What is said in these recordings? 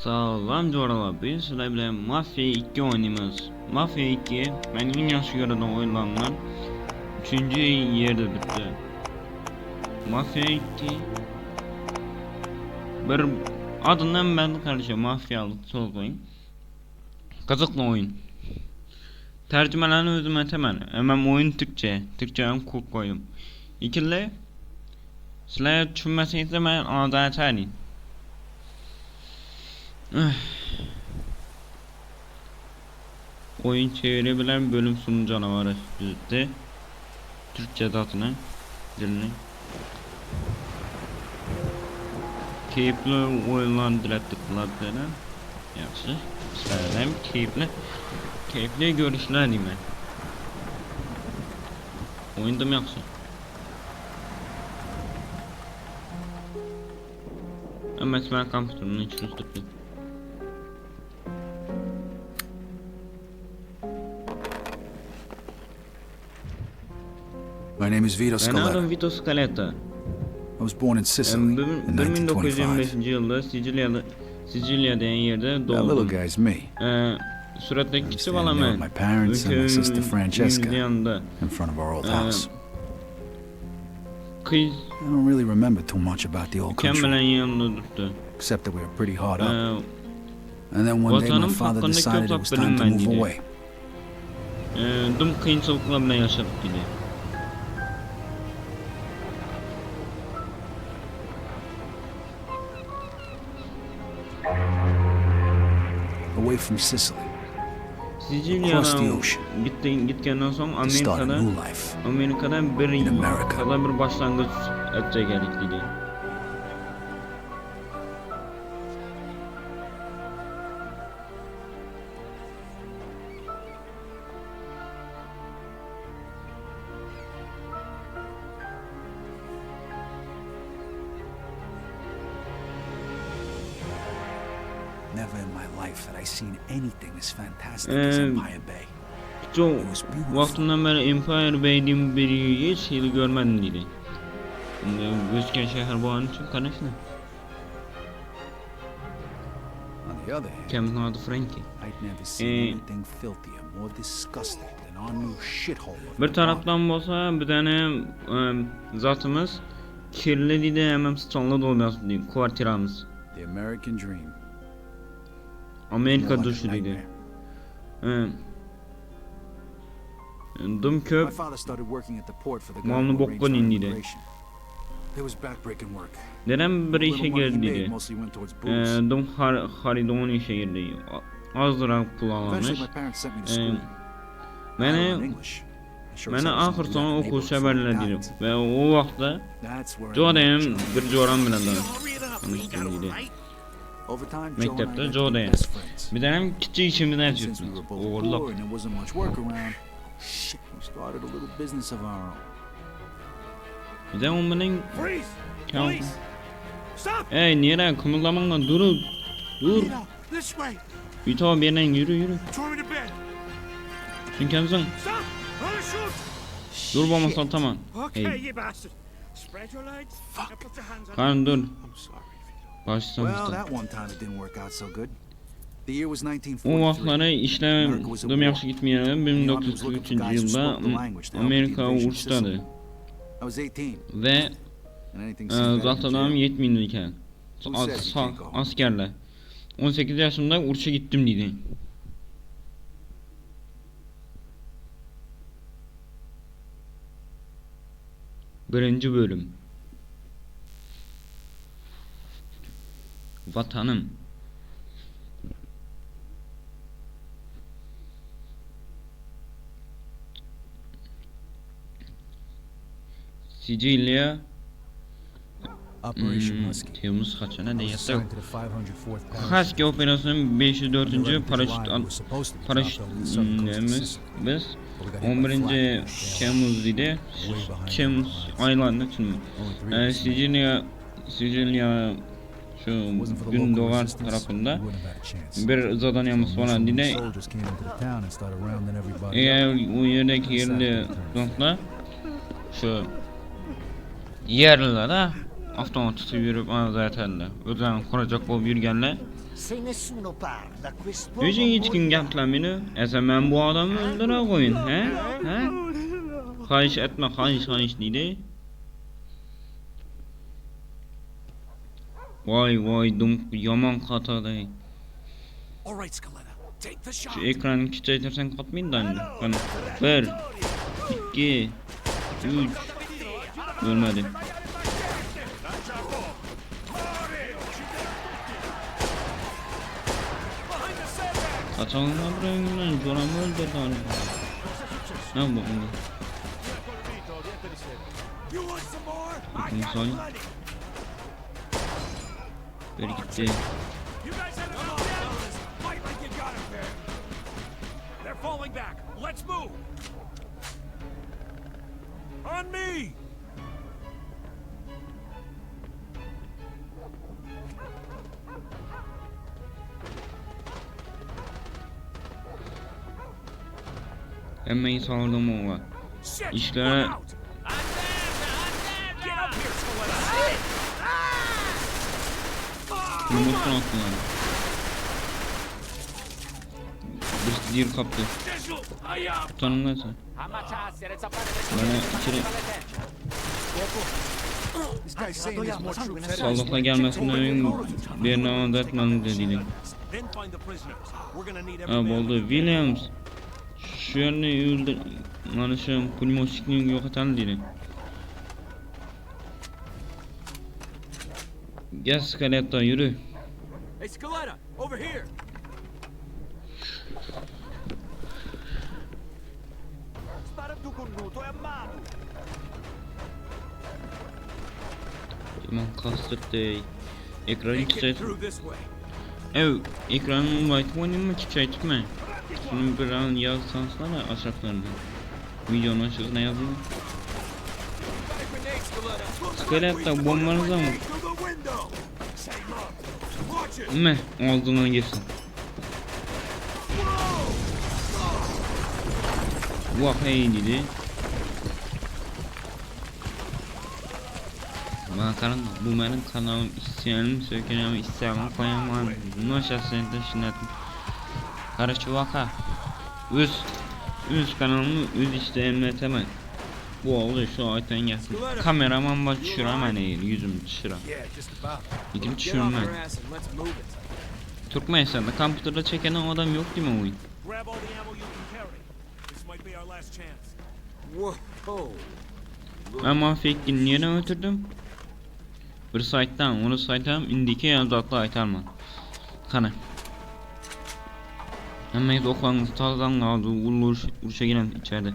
Sağlam Coral abi, sizler bilen Mafya 2 oynuyoruz. Mafya 2, ben en yaşı göre oynanan 3. yerde bitti. Mafya 2 bir adından ben karışıyor, mafyalık soğuk oyun. Kazıklı oyun. Tercümelerini özüm etemen. Hemen oyun Türkçe'den kurt koydum. İkili sizler düşünmesiniz de ben anada eterim. Oyun çevirebilen bölüm sonu canavarı bizde. Türkçe adını dilini. Keyifli oyunlar dilettik bunlardan. Yaxşı. Sizlerden keyifli görüşler diyeyim ben. Oyunda mı yaxşı? Ama ben kompütürümün içini tuttum. My name is Vito Ben Scaletta. adım Vito Scaletta. I was born in Sicily in 1925. 1925 yılda Sicilya denen yerde That little doğdum. guy's me. Surattaki küçük Standing olan there ben. with my parents and my sister Francesca yanında. in front of our old house. Kız I don't really remember too much about the old mükemmelen country, yanında durdu. except that we were pretty hard up. Ee, And then one day my vatanım father hakkında decided it çok was time to move bilinmedi. away. Dım kıyınçılıklarla yaşadık dedi. Away from Sicily, across the Sicilya'dan ocean, gittikten sonra to start a new Amerika'da life. Amerika'dan bir In America. kadar bir başlangıç edecek geldik dedi. Never in my life had I seen anything as fantastic as Empire Bay. Çok vaktinden beri Empire Bay'dim bir hiç şey görmedim dedi. Gözüken şehir bu an için karıştı. On the other hand, Kendinin adı Frankie. I'd never seen anything filthier, more disgusting than our new shithole of Bir a taraftan olsa bir tane zatımız kirli dedi, hemen sıçanlı dolmayasın dedi, kuartiramız. The American dream. Amerika More like a dışı dedi. nightmare. Dım My köp father started working at the port for the Malını government bokkan arranged our indiydi. immigration. It was backbreaking work. neden bir The işe little money he girdi made dedi. mostly went towards booze. Dım haridon işe girdi. Azdırak pul almış. Eventually my parents sent me to school. I learned Məni English. I sure Məni as hell axır was sonu not okul able to səbərlə afford deyirəm that. və o vaxtda That's where I Jodayım met Joe. bir coran bilə danışdım dedi. Over time, Joe and I Məktəbdə got to be Jodayım. best friends. Bir dənəm kiçik işimdən And since we were çıxdım. both poor Oğurluq. and there wasn't much work around, shit, we started a little business of our own. Bir də onun Freeze! Count. Police! Stop! Ey nereye kımıldamanla dur. Dur. Vito, this way! Vito bir yerden yürü. Throw me to bed! Çünkü kendin Stop! I'll shoot! dur olmasa tamam. Okay, Hey. you bastard! Spread your legs. Now put your hands on Kan dur. I'm sorry, Vito. Baştan Well, usta. that one time it didn't work out so good. The year was O 1943. vaxtları işlerim yaxşı gitməyən 1943 yılda Amerika uçdadı I was 18, və and anything seemed better zat than adam jail. 7000 ikən askerlə 18 yaşında uçuşa gittim dedi. Birinci bölüm. Vatanım. Sicilya Operation Husky. Temmuz kaçına I was neyse. assigned to the 504th Parachute. Husky operasyonu 504. On the 11th of paraşüt July, we were supposed to be dropped over the southern coast of paraşütümüz Sicily. biz But we got hit by 11. flak. Temmuz idi. Way behind Temmuz the aylarında çünkü Only 3 Sicilya şu wasn't for the local Gündoğan resistance, tarafında we wouldn't have had a chance. bir zadanımız falan Mussolini dine soldiers came into the town and started rounding everybody up. eğer o yerdeki yerli dontla şu yerlilere avtomat tutup yürüp ana zaten özlerini kuracak olup yürgenle Se nessuno parla, quest'uomo Yüzün hiç kim gaplan beni? Esen ben bu adamı öldüre koyun, he? He? Kayış etme, kayış dedi. Vay dum yaman kataday. All right, Scaletta. Take the shot. Şu ekranı küçültirsen katmayın da anne. Bana. 1 2 3 Ölmedi. Kaçanına bırakın lan. Joramı öldürdü galiba. Ne bu şimdi? You want some more? Bakın son. Bir gitti. You guys have enough down. Fight like you got it there. They're falling back. Let's move. On me. Hemen sağladım ola. Shit. İşlere Look out. Get up here, Scaletta. yumurtun attılar. Bir dir kaptı. Dizzle, hurry up. Tutanım neyse. Bana içeri This guy's saying there's more troops headed. saldırıya gelmesinden birini anlatmanı dediler. Then find the prisoners. We're gonna need every Ha man. oldu. Williams. Şu yerini öldür... Manışım pulmosikliğini yok eten dedi. Gel Scaletta yürü. Hey, Scaletta, over here. Yaman kastırdı. Ekranı Make it çiçek. through this way. Ev ekranın white oynayayım mı çiçek mi? Şunu bir an yazsansana aşağılarına. Videonun aşağısına yazayım. Scaletta bombanıza mı? Through the window. Say look. Watch it. Meh ağzından girsin. Vah hey dedi. Bakalım bu benim kanalım isteyenim sökenem isteyenim koyamam. Noşasını düşünetim. Karışı vaka. Üz kanalımı üz isteyenle temel. Bu oldu şu ayten gelsin. Kameraman baş düşüremem değil yüzüm düşürem. Yeah, just about. Yüzüm düşürmem. Türkmenistan'da kompüterde çeken o adam yok değil mi oyun? Grab all the ammo you can carry. This might be our last chance. Whoa. Ben mahfekkin yerine ötürdüm. Bir site'dan onu site'dan indiki yazatlı aytarman. Kana. Hemen okuğanız tazdan kaldı uruşa giren içeride.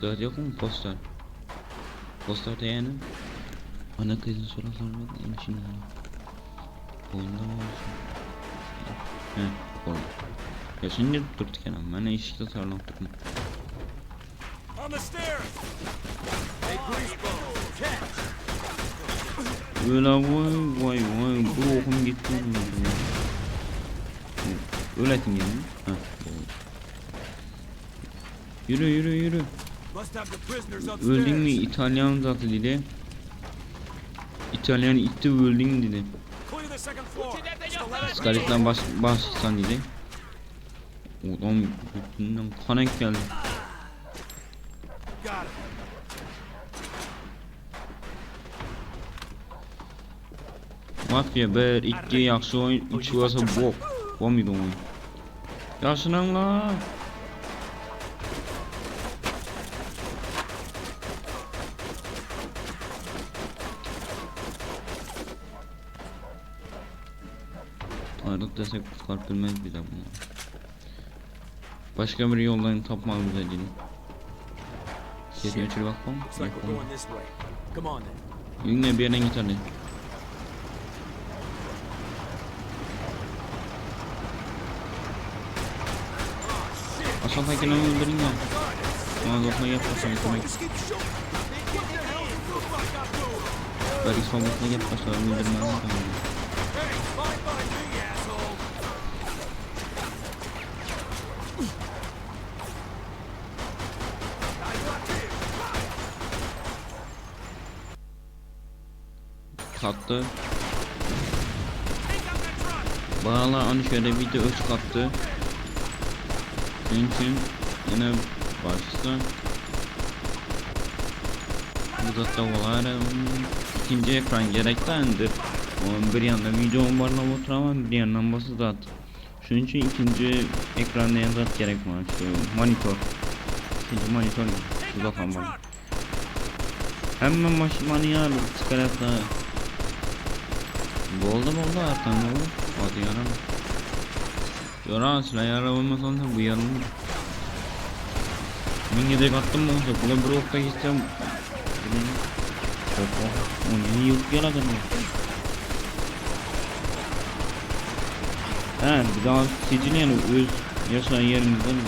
Zaten yok mu poster? Poster de yani. Ana kızın soruları var mı? İçinde var. Oyunda mı olsun? He, oyun. Ya şimdi durduk yani. Ben de işlikte sarılan tutma. On the stairs. Öyle vay bu okum gitti. Öğretin yani. Ha. Yürü. Must have the prisoners Öldün mü upstairs. İtalyan zatı dedi. İtalyan itti öldün dedi. Clear the second floor. Scaletta, Skalet'ten başlasan dedi. Adam bütünden kanek geldi. got it. Mafya 1, 2 yaxşı oyun, 3 varsa bok. Olmaydı oyun. Yaşınan la. Tarık desek kurtartılmaz bir de bunu. Başka bir yoldan tapmamız edildi. Kesin içeri bakmam. Looks like we're going this way. Come on then. Yine bir yerden git hadi. Aşağıdakini öldürün ya. Ağzına yapmasın demek. Belki soğukluğuna yapmasın öldürmez mi? kattı. Take out that truck! Bağla onu şöyle bir de 3 kattı. Çünkü yine başta burada da var. İkinci ekran gereklidir. Bir yandan video barına oturamam, bir yandan basıp at. Şunun için ikinci ekranda yazat gerek var. Şu monitör. İkinci monitör. Şurada kan var. Hemen maşımanı yardım çıkarak da. Boldu artan oldu. Hadi yaram. Yoran silah yara olmasan da bu yarım. Ben gidip attım mı? Buna bir okta gitsem. Onu yok yaradan mı? He, bir daha sizin yani öz yaşayan yerimizden de.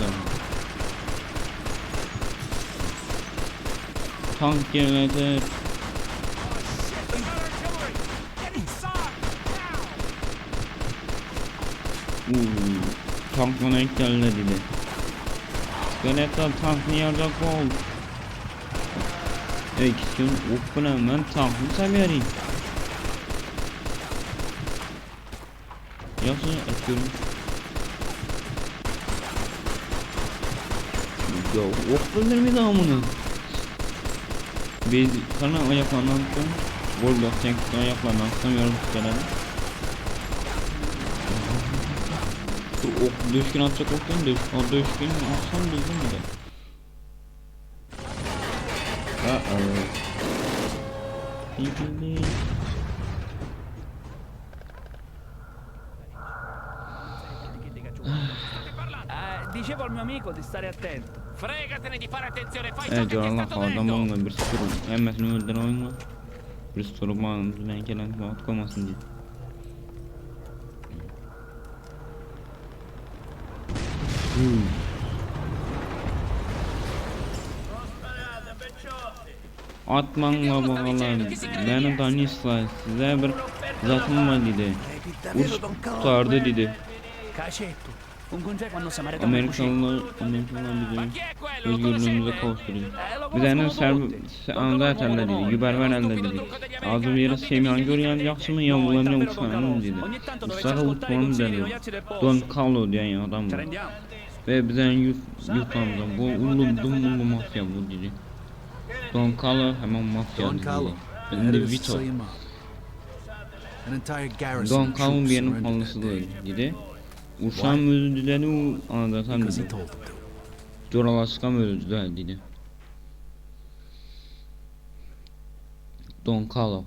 Tank yerlerde Get inside! Now! tank bana ilk geldi dedi. Skeleton tankını yaracak ol. İkisini okuna ben tankını severim. Yoksa atıyorum. Ya oklanır mı daha bunu? Biz kana ayaklanmaktan World of Tanks'tan ayaklanmaktan yorum tutalım. Ok düşkün atacak oktan düş. O düşkün atsam duydun mu da? Dicevo al mio amico di stare attento. Fregatene di fare attenzione, fai ciò che ti è Allah stato adam detto! olma bir soru. Hemmesini öldüren oyun var. Bir soru bağımızdan gelen vaat koymasın diye. Atmanla bağlar. Beni danışsa size bir zatım var dedi. Uç kurtardı dedi. Cacetto, un congeco hanno samarettato Amerikalılar Ma bizi chi è quello? Lo özgürlüğümüze conoscete? kavuşturuyor. lo Bizden conoscono tutti. anda atarlar dedi. Güberver elde dedi. Az bir yere Semyan görüyen yaxşı mı yavrularına uçmanın dedi. Uçlara uçmanın dedi. Don Carlo diyen adam Ci var. rendiamo? Ve bizden yutmamızdan bu ullu mafya bu dedi. Don Carlo hemen mafya Don dedi. Carlo, the Ben head de of the Vito. Sicilian mob. An entire garrison Don of Carlo troops benim surrendered that halısıdır day dedi. Uşağın özüdülerini anlatan because he dedi. told them to. Coralaskan özüdüler dedi. Don Carlo.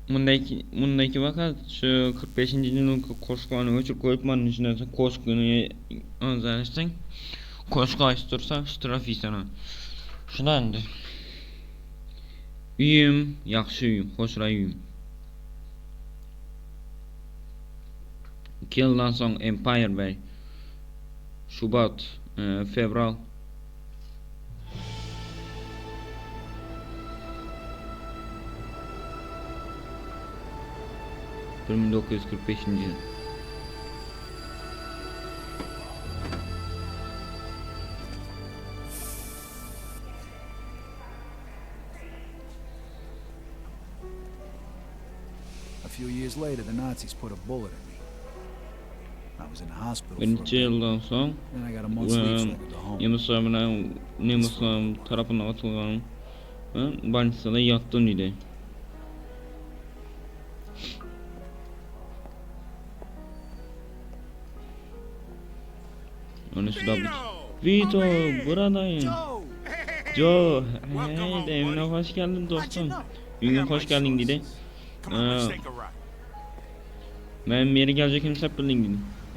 Bundaki vakat şu 45. yılın koşkanı uçup koyup manın içine koşkanı anzarıştın. Koşka açtırsa ştrafi sana. Şunandı. Üyüm, yaxşı üyüm, hoşra üyüm. 2 yıldan sonra Empire Bey. Şubat, fevral. ...1945. yıl. A few years later, the Nazis put a bullet in me. I was in the hospital for a 12 bit. yıldan sonra Then I got a month's leave so I could go home. Yunuslarına Nemuslar tarafından atılan Banisa'da yattım dedi. Onu şurada Vito buradayım. Joe, hey de evine hoş geldin dostum. Evine hoş geldin dedi. Come on, let's take a ride. Ben bir yere gelecek kimse bilin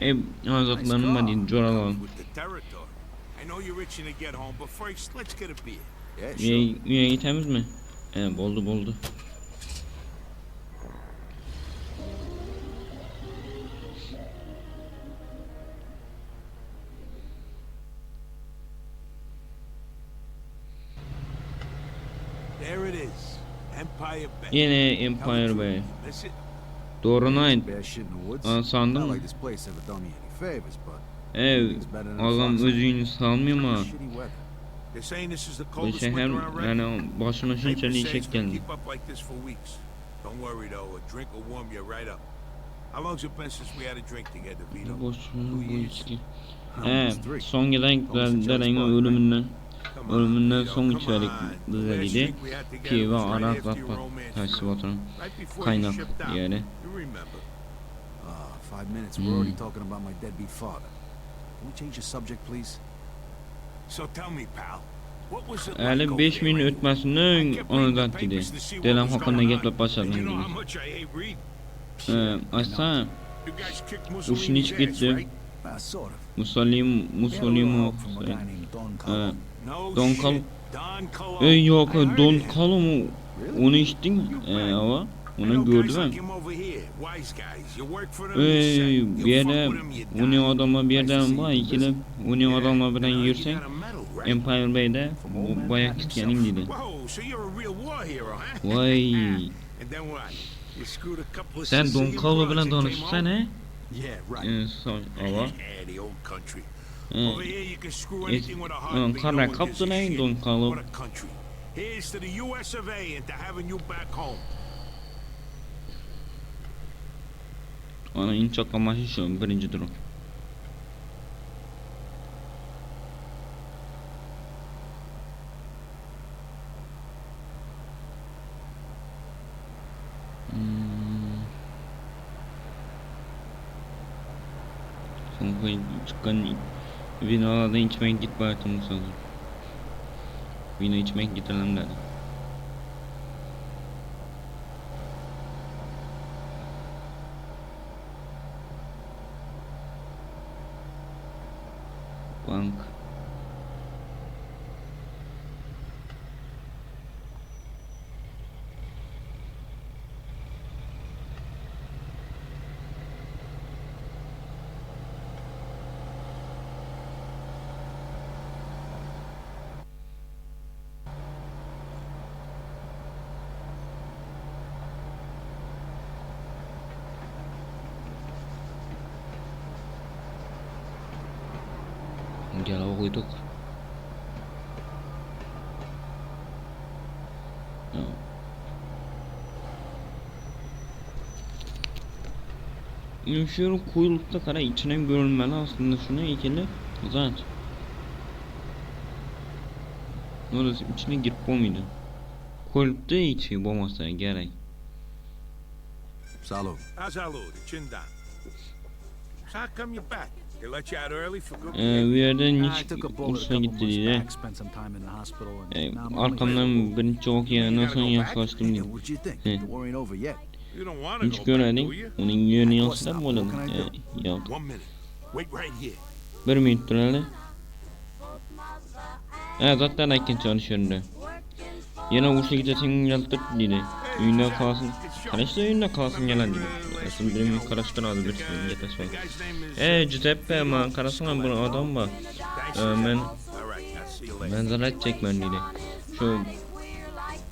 dedim. Azatlarım var dedi. Coralan. With the Territor. I know you're itching to get home, but first, let's get a beer. Yeah, Üye gitemiz mi? Boldu. There it is. Empire Bay. Yine Empire Bay. Miss it? Doğruna ait. Bear shit in the woods. Sandım. Not like this place ever done me any favors, but Ev adam özünü salmıyor mu? shitty weather. They're saying this is the Bu coldest şehir winter on record. yani başıma Paper şunca says işek we geldi. keep up like this for weeks. Don't worry though, a drink will warm you right up. How long's it been since we had a drink together, Vito? Boşuna bu içki. Almost three. Son gelen derenin ölümünden son içerik dedi ki ve Araklatma Teşkilatı'nın kaynak yeri. You remember. 5 minutes, we're already talking about my deadbeat father. Can we change the subject, please? So tell me, pal. What was it like Əli over 5 there, min eh? ötməsindən I kept onu reading da the dedi. papers to see what Delən was haqqında going gətirib on. başladı And you know dedi. how much I hate reading. Asa You guys kicked Uçun Mussolini's hiç ass, gitti. right? Sort of. Mussolini We had a little help from a guy named Don Colon. No Don shit. Col- Don Colo. Yok I heard Don of him. Colo onu içtin mi? Ama I onu know gördüm guys ben. like him over here, wise guys. You work for them, you say. You Bir fuck yerde with them, you die. onu adamla bir yerden var ikili onu adamla birden You yürsen got a medal, right? Empire Bey'de bu bayağı kitlenin dedi. Whoa, so you're a real war hero, huh? Vay. And then what? You screwed a couple of Sen Don Sicilian Colo broads bilen and came danışsan home? he? Yeah, right. Son ama. Yeah, the old country. Over here you can screw anything with a heartbeat. Kara No one gives a kaptı ne shit. Don Colo? What a country. Here's to the US of A and to having you back home. Ana en çok amaçlı şu birinci durum. Sonra çıkan vinalardan içmeye git bayatımı sanırım. Vina içmeye gidelim dedi. Bank. Gel koyduk. Şu kuyrukta kara içine bölünmeli aslında şunu ikili zaten. Orası içine girip olmaydı. Kuyrukta içi olmasa gerek. Salud. How's Alud? Chin down. So how come you're back? They let you out early for good Bir behavior? yerden I hiç took a bullet a uçsa couple gitti months diye. back, spent some time in the hospital, and now I'm only Arkamdan birinci çok yerine sonra yaklaştım Hey, diye. what do you think? Hey. The war ain't over yet. You don't want to Hiç go back, do görmedim. you? Onun yönü Of course yansıda not. mı oğlum? What can I do? Yok. 1 minute. Wait right here. Bir minut duralım. Zaten erken çalışıyorum da. Yine uçta gideceksin geldik dedi. Ünlü kalsın. Karıştı ünlü kalsın gelen dedi. Aslında benim karıştır adı bir sürü yetes var. The guy's name is... Giuseppe ama karasına bu adam var. Ben All right, I'll see you later. zarar çekmem dedi. Şu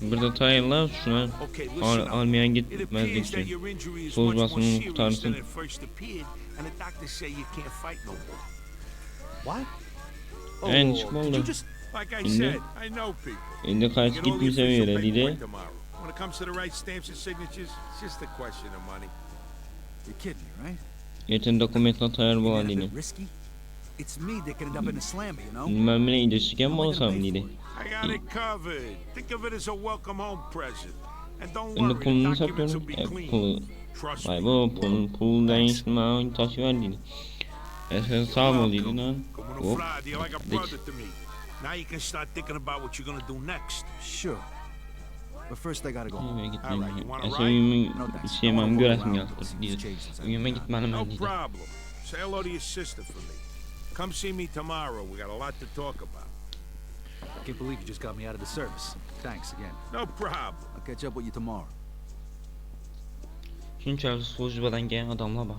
bir detayla şuna Okay, listen up. almaya It gitmez appears that diyecek. your injury is Söz much more basını serious kurtarsın. than it first appeared, and the doctors say you can't fight no more. What? En did çıkma you oldu. just... Like I Şimdi- said, I know people. Şimdi kaç Get all the gitmişe official göre dedi. paperwork tomorrow. When it comes to the right stamps and signatures, it's just a question of money. You're kidding me, right? Geçen dokumentle tayar bu Ain't that a halini. bit risky? It's me that could end up in a slammy, you know? Ben bile iyileşirken mi How am I gonna olsam pay dedi. for it? I got it covered. Think of it as a welcome home present. And don't Şimdi worry, the pulunu documents satıyorum. will be clean. Pulu. Trust Vay me. bu pul değiştirme taşı ver dedi. Sen sağ ol dedi lan. Como no Hop. Friday, you're like a brother to me. Now you can start thinking about what you're gonna do next. Sure. But first I gotta go. Eve gitmem. Alright, you wanna Esevimin No thanks. I şeymem wanna walk göresim around geldi. and see Dedi. what's changed since I- Uyuma gitmelim No ben dedi. problem. Say hello to your sister for me. Come see me tomorrow. We got a lot to talk about. I can't believe you just got me out of the service. Thanks again. No problem. I'll catch up with you tomorrow. Çünkü slujbadan gelen adamla bak.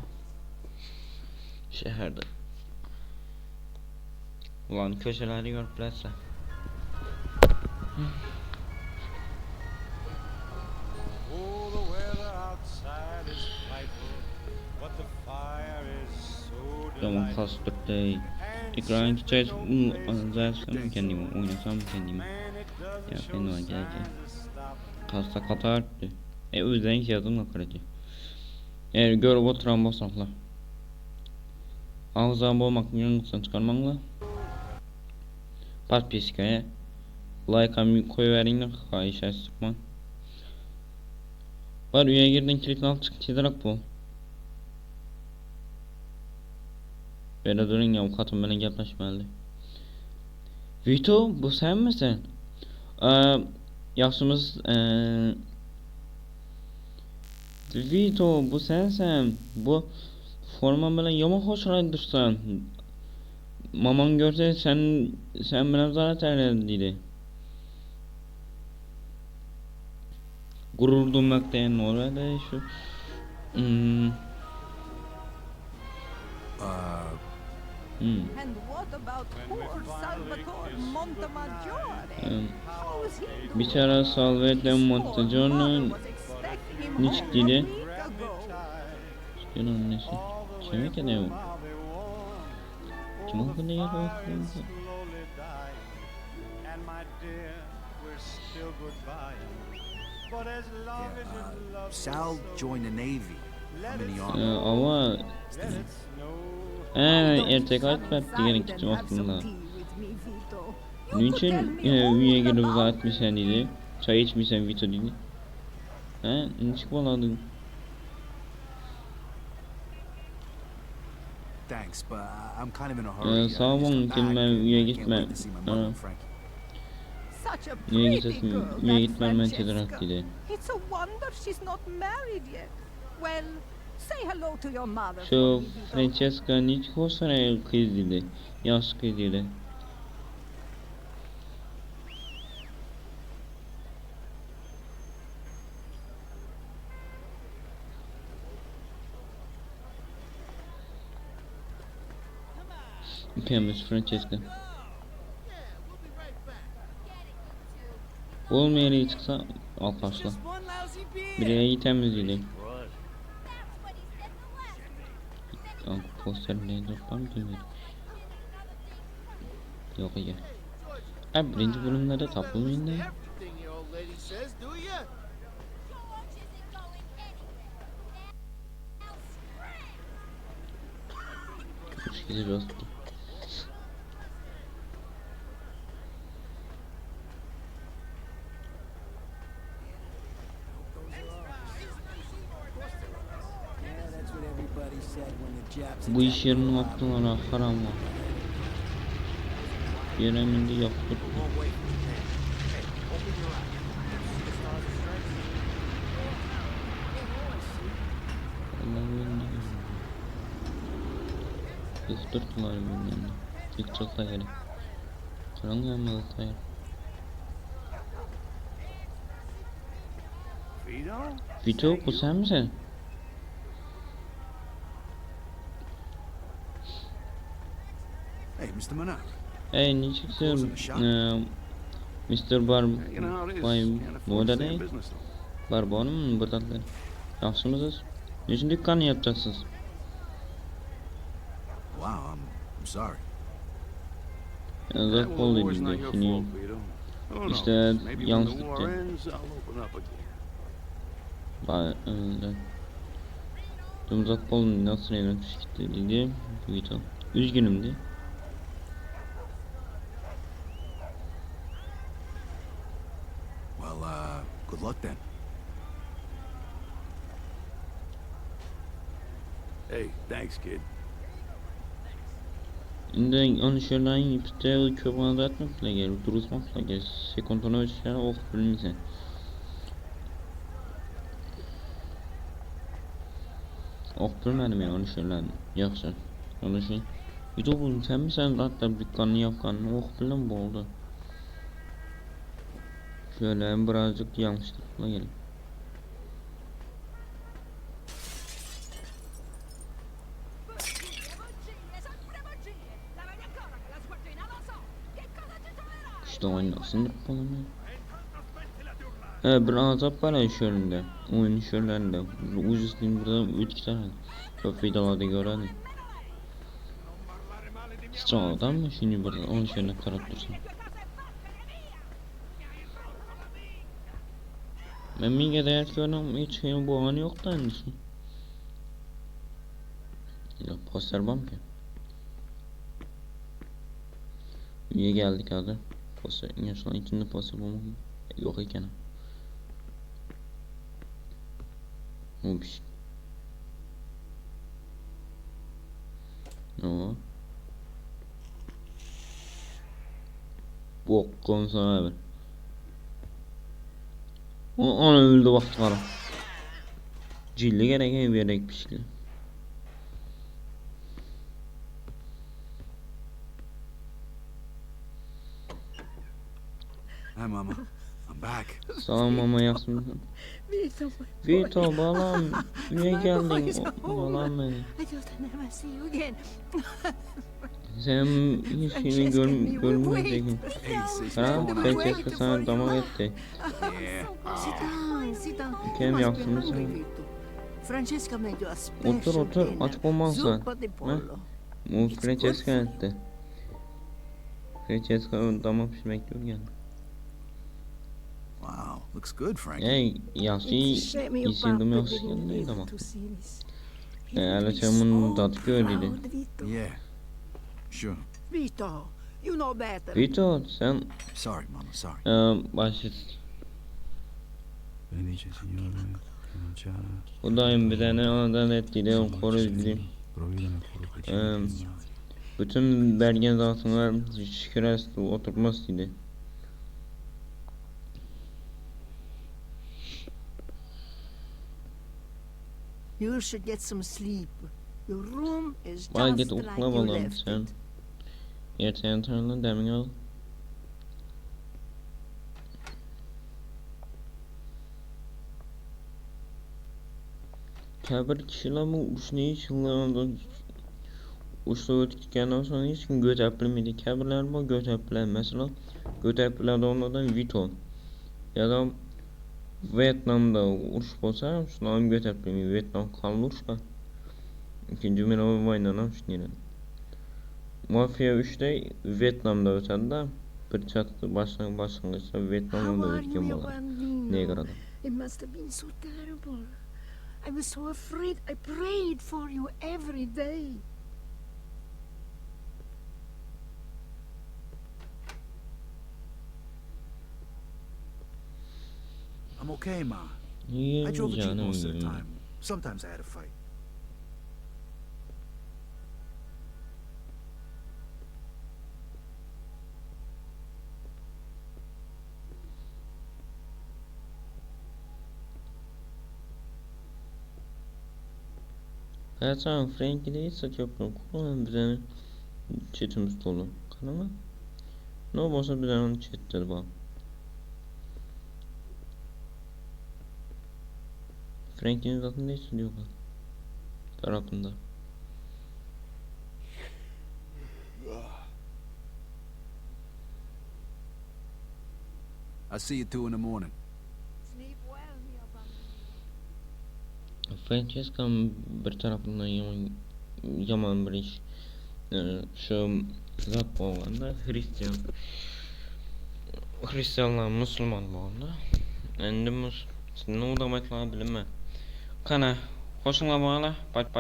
Şehirde. Ulan köşeleri görüp bilirse. Oh, the weather outside is frightful, but the fire is so Tamam delightful. kastır değil. And ekran geçer zaten mı kendimi oynasam mı kendimi ya ben o gelecek kasa kata arttı o yüzden yazımla kırıcı eğer görüp oturan basakla ağzına boğmak yanılsan çıkarmanla подпискaya like'a koyuverin de kayışa sıkman var üye girdin kilitini al çık çizirak bu böyle durun ya avukatım bana yaklaşmalı Vito bu sen misin? Yaşımız Vito bu sensen bu forma böyle yama hoşlanırsan maman görse sen bana zarar ederdi gurur duymaktayan orada şu And what about poor Salvatore Montemaggiore? How is he? biçare Salvatore Montemaggiore Was expecting him niç home dili a week ago. Çıkın annesi Kimi ki ne o? Kim o ne ya bu? slowly dying, and my dear, we're still goodbye. But as long as you love Sal joined the Navy. I'm in the Army. Ama it's no erkek atmak diğerin kitim Have some aslında tea with me, Vito. You could Niçin tell me all üye girip about uzat etmişsen dedi çay içmişsen Vito dedi niçin bağladın Thanks, but I'm kind of in a hurry. sağ olun, just got ki back ben and üye I can't gitme. wait to see my mother and Frankie. such a üye pretty gitmesin girl, üye that gitmem ben çedirak Francesca. dedi It's a wonder she's not married yet. Well, say hello to your mother for şu me, Vito. Francesca niçin hoşuna kız dedi yaş kız dedi Pembe Francesca olmayan iyi çıksa al başla bir yere gitemiz dedi al poster neydi ben bilmiyorum yok ya abi birinci bölümlerde tapılmayın da Kuş gibi bastı bu iş yerinin attılar haram var yereminde yaptık Yıktırdılar benden. Yıkacaklar yeri. Karanlığa mı atayım? Vito bu sen misin? Hey, Mr. Monarch. Hey ne çıksın? Mr. Bar... Bay... Bu da ne? Barbonu mu buradalar? Yapsınız. Niçin dükkanı yapacaksınız? Wow, I'm sorry. Yazık oldu bizde. Şimdi işte yanlışlıkla. Öyle. Dumzak oldu nasıl evlenmiş gitti dedi. Vito. Üzgünümdü. Well, good luck then. Hey, thanks, kid. Şimdi onu şuradan ipte köpüğüne atmakla gel, durutmakla gel. Sekontona ölçüler ok bilmişsin. Ok bilmedim ya onu şuradan. Yoksa. Onu şey. Vito bunu sen mi sen hatta dükkanını yapkanını ok bilen bu oldu. Şöyle birazcık yanlışlıkla gelin. İşte oynasın yapalım ya. Bir azap var ya şöyle. Oyun şöyle. Ucuz değil burada 3 tane. Çok videolarda görelim. Sıçradan mı şimdi burada onu şöyle karap dursun. Ben Ming'e değer görüyorum hiç bu anı yok da annesi. Ya poster bam ki. Niye geldik hadi? Poster yaşlan içinde poster bam yok iken. Ups. No. Bok konsa abi. Onu öldü vakti kara. Cilli gerek bir şey. Hi, Mama. I'm back. Sağ ol mama yapsın. Vito, Vito balam niye geldin balam beni. I thought I'd never see you again. Sen hiç seni görmeyeceksin. Ha Francesca sana damak etti. Sit down, sit down. Kim You must yaptın be sen? hungry, Vito. Francesca made you a special Otur dinner. aç olmazsa. Zuppa di Ha? pollo. Bu Francesca etti. Francesca damak pişmek diyor yani. Wow, looks good, Frank. Ey yası It's a shame your isimdim papa yası didn't değil live ama. to see this. He Eğer would be çamın so tadı gördüydü. proud, Vito. Yeah, sure. Vito, you know better. Vito sen Sorry, Mama, sorry. başlat. Benedice, Signore, cominciare. Bu daim bir tane anadan ettiğiyle o koru dedim. Provvedere quello che ci Ehm, impegna. Bütün belgen dağıtımlar şükür oturmaz dedi. You should get some sleep. Your room is Vay just git like okula you bakalım left sen. it. Erteyen tanrına demin al. Kabir kişiler bu uçneyi çıllarında uçta ötükenden sonra hiç kim göt yapılmıydı. Kabirler bu göt yapılar. Mesela göt yapılar onlardan Vito. Ya da Vietnam'da uruş olsa şunların göt yapılmıydı. Vietnam kanlı uruş var. İkinci Dünya Savaşı'ndan şunları. Mafya 3'te Vietnam'da ötedi de bir çatı başlangıçta Vietnam'da How are you, ötken mio var. bambino? Negra'da. It must have been so terrible. I was so afraid. I prayed for you every day. I'm okay, Ma. İyi I drove a Jeep canım most of the benim. time. Sometimes I had a fight. Her zaman Frank'i de hiç saç yapmıyor. Kullanın bir tane chatimiz dolu. Kanama. Ne olursa bir tane chat'tir bak. Frank'in zaten ne istiyor bak. Tarafında. I'll see you 2 in the morning. Sleep well, mio bambino. Francesca'nın bir tarafından yaman bir iş. Şu zat olanda Hristiyanlar Müslüman olanda. Endi ne demek bilinmez. Kana, hoşuna bağla.